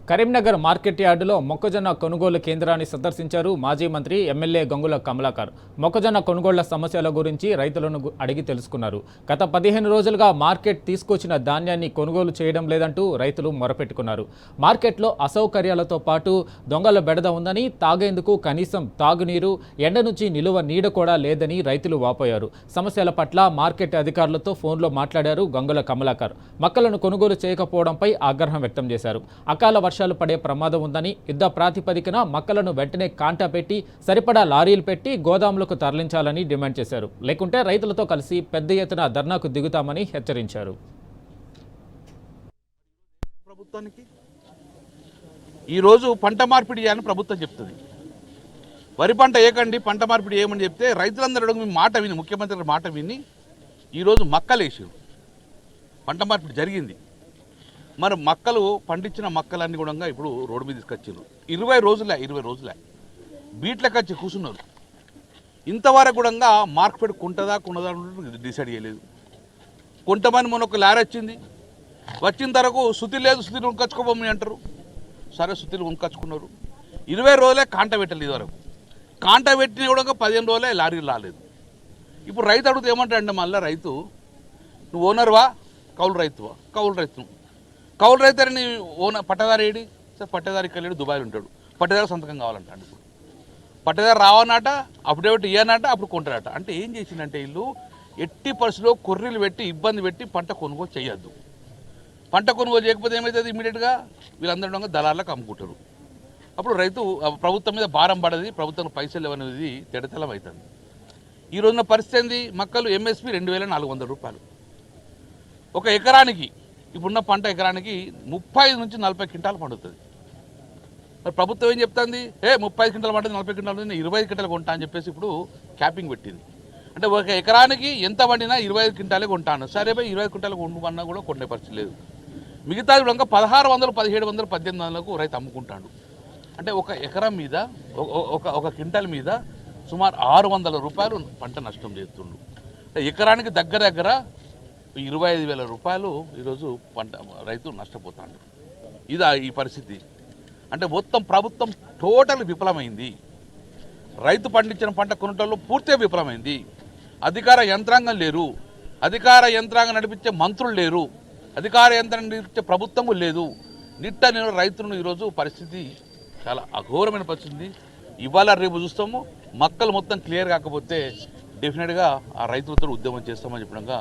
Karimnagar market యార్డులో మొక్కజొన్న కొనుగోలు కేంద్రాన్ని సందర్శించారు మాజీ మంత్రి ఎమ్మెల్యే గంగుల కమలాకర్. మొక్కజొన్న కొనుగోళ్ల సమస్యల గురించి రైతులను అడిగి తెలుసుకున్నారు. గత 15 రోజులుగా మార్కెట్ తీసుకొచ్చిన ధాన్యాన్ని కొనుగోలు చేయడం లేదంటూ రైతులు మొరపెట్టుకున్నారు. మార్కెట్లో అసౌకర్యాలతో పాటు దొంగల బెడద ఉందని, తాగేందుకు కనీసం తాగునీరు, ఎండ నుంచి నిలువ నీడ కూడా లేదని రైతులు వాపోయారు. సమస్యల పట్ల మార్కెట్ అధికారులతో ఫోన్లో మాట్లాడారు గంగుల కమలాకర్. మొక్కలను కొనుగోలు చేయకపోవడంపై ఆగ్రహం వ్యక్తం చేశారు. అకాల వర్షాలు పడే ప్రమాదం ఉందని, యుద్ధ ప్రాతిపదికన మొక్కలను వెంటనే కాంటా పెట్టి సరిపడా లారీలు పెట్టి గోదాములకు తరలించాలని డిమాండ్ చేశారు. లేకుంటే రైతులతో కలిసి పెద్ద ఎత్తున ధర్నాకు దిగుతామని హెచ్చరించారు. ప్రభుత్వానికి ఈరోజు పంట మార్పిడి చేయాలని ప్రభుత్వం చెప్తుంది. వరి పంట ఏకండి, పంట మార్పిడి చేయమని చెప్తే రైతులందరూ మీ మాట విని, ముఖ్యమంత్రి మాట విని ఈరోజు మక్కలేసారు. పంట మార్పిడి జరిగింది. మరి మక్కలు పండించిన మక్కలన్నీ కూడా ఇప్పుడు రోడ్డు మీద తీసుకొచ్చారు. 20 రోజులే బీట్లకు వచ్చి కూర్చున్నారు. ఇంతవరకు కూడా మార్కెట్ కొంటదా కొనదా డిసైడ్ చేయలేదు. కొంతమంది మొన్న ఒక లారీ వచ్చిన తరకు శుద్ధి లేదు, శుద్ధిని కొనుకొచ్చుకోమని అంటారు. సరే శుద్ధిని కొనుకొచ్చుకున్నారు. 20 రోజులే కాంట పెట్టలేదు. ఇదివరకు కాంట పెట్టిన కూడా 15 రోజులే లారీలు రాలేదు. ఇప్పుడు రైతు అడిగితే ఏమంటాడంటే మళ్ళీ రైతు, నువ్వు ఓనర్వా కౌలు రైతువా? కౌలు రైతు అని ఓనర్ పట్టదారు ఏడి సార్? పట్టదారికి వెళ్ళాడు, దుబాయ్లో ఉంటాడు. పట్టదారు సంతకం కావాలంటాడు. ఇప్పుడు పట్టదారు రావన్నట, అప్పుడేమిటి ఇయ్యనట, అప్పుడు కొంటారట. అంటే ఏం చేసిందంటే వీళ్ళు ఎట్టి పరిస్థితిలో కొర్రీలు పెట్టి ఇబ్బంది పెట్టి పంట కొనుగోలు చేయొద్దు. పంట కొనుగోలు చేయకపోతే ఏమవుతుంది? ఇమీడియట్గా వీళ్ళందరూ దళాలకు అమ్ముకుంటారు. అప్పుడు రైతు ప్రభుత్వం మీద భారం పడది, ప్రభుత్వం పైసలు ఇవ్వనేది తెడతెలం అవుతుంది. ఈ రోజున పరిస్థితి ఏంది? మక్కలు ఎంఎస్పి 2400 రూపాయలు ఒక ఎకరానికి. ఇప్పుడున్న పంట ఎకరానికి 35 నుంచి 40 క్వింటాలు పండుతుంది. మరి ప్రభుత్వం ఏం చెప్తుంది? 35 క్వింటాలు పండుతుంది, 40 క్వింటాలు 25 క్వింటాలు కొంటా అని చెప్పేసి ఇప్పుడు క్యాపింగ్ పెట్టింది. అంటే ఒక ఎకరానికి ఎంత పండినా 25 క్వింటాలే కొంటాను. సరే 20 క్వింటాలు కొనుక్కున్నా కూడా కొనే పరిస్థితి లేదు. మిగతా కూడా 1600, 1700, 1800లకు రైతు అమ్ముకుంటాడు. అంటే ఒక ఎకరం మీద ఒక క్వింటాల్ మీద సుమారు 600 రూపాయలు పంట నష్టం చేస్తుండు. ఎకరానికి దగ్గర 25,000 రూపాయలు ఈరోజు పంట రైతు నష్టపోతాడు. ఇదా ఈ పరిస్థితి? అంటే మొత్తం ప్రభుత్వం టోటల్ విఫలమైంది. రైతు పండించిన పంట కొనటంలో పూర్తిగా విఫలమైంది. అధికార యంత్రాంగం లేరు, అధికార యంత్రాంగం నడిపించే మంత్రులు లేరు, అధికార యంత్రాంగం నడిపించే ప్రభుత్వము లేదు. నేను రైతులను ఈరోజు పరిస్థితి చాలా అఘోరమైన పరిస్థితి. ఇవాళ రేపు చూస్తాము, మక్కలు మొత్తం క్లియర్ కాకపోతే డెఫినెట్గా ఆ రైతులతో ఉద్యమం చేస్తామని చెప్పడంగా